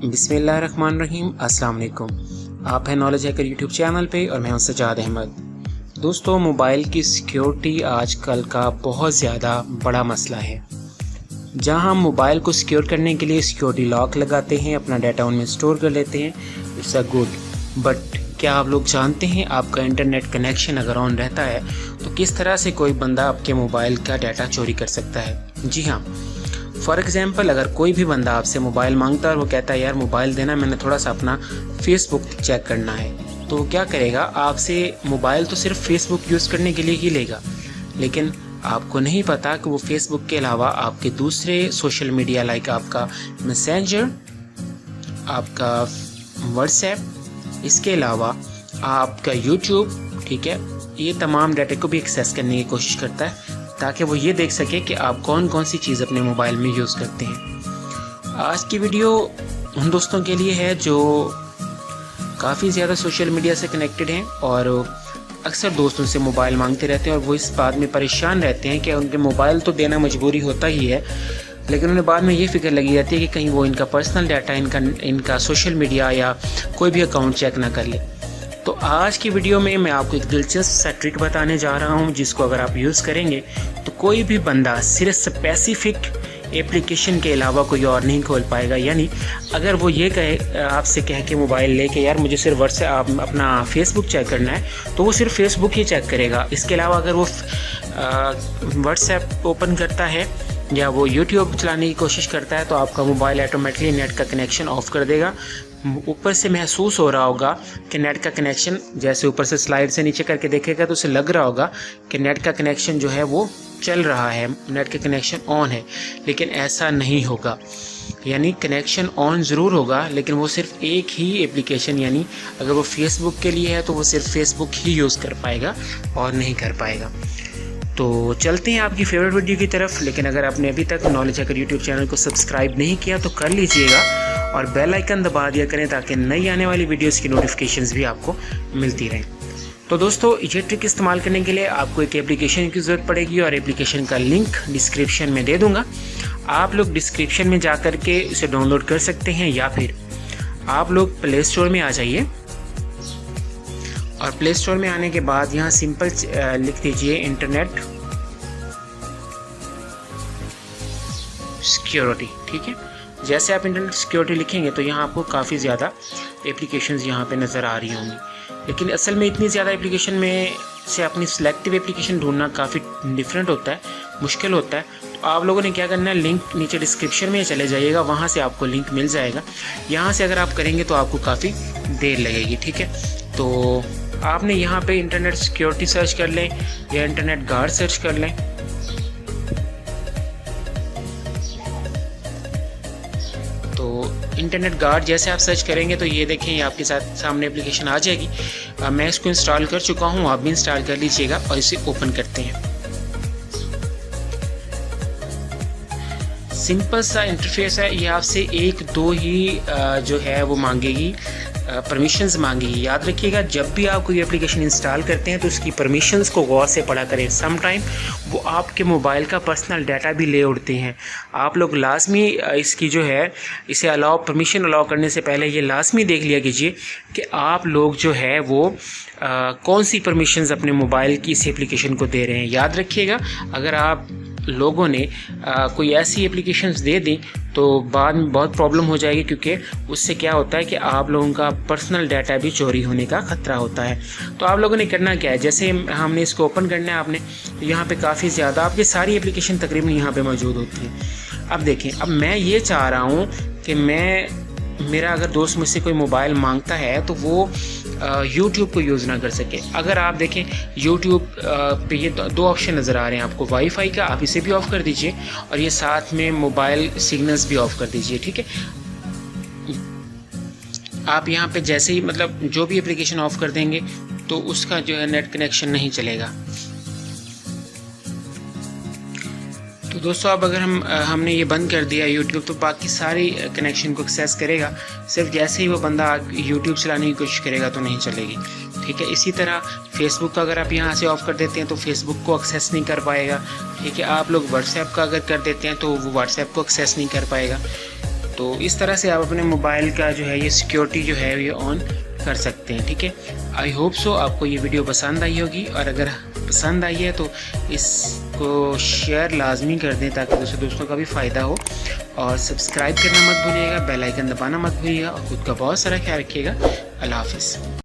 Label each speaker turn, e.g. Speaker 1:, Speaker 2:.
Speaker 1: बिस्मिल्लाहिर्रहमानिर्रहीम। अस्सलाम वालेकुम। आप हैं नॉलेज हैकर यूट्यूब चैनल पे और मैं हूं सजाद अहमद। दोस्तों, मोबाइल की सिक्योरिटी आजकल का बहुत ज़्यादा बड़ा मसला है। जहां हम मोबाइल को सिक्योर करने के लिए सिक्योरिटी लॉक लगाते हैं, अपना डाटा उनमें स्टोर कर लेते हैं, इट्स अ गुड। बट क्या आप लोग जानते हैं आपका इंटरनेट कनेक्शन अगर ऑन रहता है तो किस तरह से कोई बंदा आपके मोबाइल का डाटा चोरी कर सकता है? जी हाँ, फॉर एग्ज़ाम्पल अगर कोई भी बंदा आपसे मोबाइल मांगता है और वो कहता है यार मोबाइल देना, मैंने थोड़ा सा अपना फेसबुक चेक करना है, तो वो क्या करेगा, आपसे मोबाइल तो सिर्फ फेसबुक यूज़ करने के लिए ही लेगा, लेकिन आपको नहीं पता कि वो फेसबुक के अलावा आपके दूसरे सोशल मीडिया लाइक आपका मैसेंजर, आपका व्हाट्सएप, इसके अलावा आपका यूट्यूब, ठीक है, ये तमाम डाटा को भी एक्सेस करने की कोशिश करता है ताकि वो ये देख सके कि आप कौन कौन सी चीज़ अपने मोबाइल में यूज़ करते हैं। आज की वीडियो उन दोस्तों के लिए है जो काफ़ी ज़्यादा सोशल मीडिया से कनेक्टेड हैं और अक्सर दोस्तों से मोबाइल मांगते रहते हैं और वो इस बात में परेशान रहते हैं कि उनके मोबाइल तो देना मजबूरी होता ही है, लेकिन उन्हें बाद में ये फिक्र लगी रहती है कि कहीं वो इनका पर्सनल डाटा, इनका सोशल मीडिया या कोई भी अकाउंट चेक ना कर ले। तो आज की वीडियो में मैं आपको एक दिलचस्प सा ट्रिक बताने जा रहा हूं जिसको अगर आप यूज़ करेंगे तो कोई भी बंदा सिर्फ स्पेसिफिक एप्लीकेशन के अलावा कोई और नहीं खोल पाएगा। यानी अगर वो ये कहे, आपसे कहे कि मोबाइल लेके यार मुझे सिर्फ व्हाट्सएप अपना फेसबुक चेक करना है, तो वो सिर्फ फेसबुक ही चेक करेगा। इसके अलावा अगर वो व्हाट्सएप ओपन करता है या वो यूट्यूब चलाने की कोशिश करता है तो आपका मोबाइल ऑटोमेटिकली नेट का कनेक्शन ऑफ कर देगा। ऊपर से महसूस हो रहा होगा कि नेट का कनेक्शन, जैसे ऊपर से स्लाइड से नीचे करके देखेगा तो उसे लग रहा होगा कि नेट का कनेक्शन जो है वो चल रहा है, नेट का कनेक्शन ऑन है, लेकिन ऐसा नहीं होगा। यानी कनेक्शन ऑन ज़रूर होगा लेकिन वो सिर्फ एक ही एप्लीकेशन, यानी अगर वो फेसबुक के लिए है तो वो सिर्फ फेसबुक ही यूज़ कर पाएगा और नहीं कर पाएगा। तो चलते हैं आपकी फेवरेट वीडियो की तरफ। लेकिन अगर आपने अभी तक नॉलेज हैकर यूट्यूब चैनल को सब्सक्राइब नहीं किया तो कर लीजिएगा और बेल आइकन दबा दिया करें ताकि नई आने वाली वीडियोस की नोटिफिकेशंस भी आपको मिलती रहें। तो दोस्तों, ये ट्रिक इस्तेमाल करने के लिए आपको एक एप्लीकेशन की ज़रूरत पड़ेगी और एप्लीकेशन का लिंक डिस्क्रिप्शन में दे दूँगा। आप लोग डिस्क्रिप्शन में जा कर के इसे डाउनलोड कर सकते हैं या फिर आप लोग प्ले स्टोर में आ जाइए और प्ले स्टोर में आने के बाद यहाँ सिंपल लिख दीजिए इंटरनेट सिक्योरिटी। ठीक है, जैसे आप इंटरनेट सिक्योरिटी लिखेंगे तो यहाँ आपको काफ़ी ज़्यादा एप्लीकेशंस यहाँ पे नज़र आ रही होंगी, लेकिन असल में इतनी ज़्यादा एप्लीकेशन में से अपनी सिलेक्टिव एप्लीकेशन ढूंढना काफ़ी डिफरेंट होता है, मुश्किल होता है। तो आप लोगों ने क्या करना है, लिंक नीचे डिस्क्रिप्शन में चले जाइएगा, वहाँ से आपको लिंक मिल जाएगा। यहाँ से अगर आप करेंगे तो आपको काफ़ी देर लगेगी। ठीक है, तो आपने यहाँ पे इंटरनेट सिक्योरिटी सर्च कर लें या इंटरनेट गार्ड सर्च कर लें। तो इंटरनेट गार्ड जैसे आप सर्च करेंगे तो ये देखें, ये आपके साथ सामने एप्लीकेशन आ जाएगी। मैं इसको इंस्टॉल कर चुका हूँ, आप भी इंस्टॉल कर लीजिएगा और इसे ओपन करते हैं। सिंपल सा इंटरफेस है, ये आपसे एक दो ही जो है वो मांगेगी, परमिशंस मांगेगी। याद रखिएगा, जब भी आप कोई एप्लीकेशन इंस्टॉल करते हैं तो उसकी परमिशंस को गौर से पढ़ा करें। सम टाइम वो आपके मोबाइल का पर्सनल डाटा भी ले उड़ते हैं। आप लोग लाजमी इसकी जो है, इसे परमिशन अलाउ करने से पहले ये लाजमी देख लिया कीजिए कि आप लोग जो है वो कौन सी परमिशंस अपने मोबाइल की इस एप्लीकेशन को दे रहे हैं। याद रखिएगा, अगर आप लोगों ने कोई ऐसी एप्लीकेशंस दे दी तो बाद में बहुत प्रॉब्लम हो जाएगी, क्योंकि उससे क्या होता है कि आप लोगों का पर्सनल डाटा भी चोरी होने का ख़तरा होता है। तो आप लोगों ने करना क्या है, जैसे हमने इसको ओपन करना है आपने, तो यहाँ पे काफ़ी ज़्यादा आपकी सारी एप्लीकेशन तकरीबन यहाँ पे मौजूद होती है। अब देखें, अब मैं ये चाह रहा हूँ कि मेरा अगर दोस्त मुझसे कोई मोबाइल मांगता है तो वो YouTube को यूज़ ना कर सके। अगर आप देखें YouTube पे ये दो ऑप्शन नज़र आ रहे हैं आपको, वाईफाई का, आप इसे भी ऑफ़ कर दीजिए और ये साथ में मोबाइल सिग्नल्स भी ऑफ़ कर दीजिए। ठीक है, आप यहाँ पे जैसे ही मतलब जो भी एप्लीकेशन ऑफ़ कर देंगे तो उसका जो है नेट कनेक्शन नहीं चलेगा। तो दोस्तों, अब अगर हमने ये बंद कर दिया YouTube, तो बाकी सारी कनेक्शन को एक्सेस करेगा। सिर्फ जैसे ही वो बंदा YouTube चलाने की कोशिश करेगा तो नहीं चलेगी। ठीक है, इसी तरह फेसबुक का अगर आप यहाँ से ऑफ़ कर देते हैं तो फेसबुक को एक्सेस नहीं कर पाएगा। ठीक है, आप लोग व्हाट्सएप का अगर कर देते हैं तो वो व्हाट्सएप को एक्सेस नहीं कर पाएगा। तो इस तरह से आप अपने मोबाइल का जो है ये सिक्योरिटी जो है ये ऑन कर सकते हैं। ठीक है, आई होप सो आपको ये वीडियो पसंद आई होगी, और अगर पसंद आई है तो इसको शेयर लाजमी कर दें ताकि दूसरे दोस्तों का भी फ़ायदा हो, और सब्सक्राइब करना मत भूलिएगा, बेल आइकन दबाना मत भूलिएगा, और खुद का बहुत सारा ख्याल रखिएगा। अल्लाह हाफ़िज़।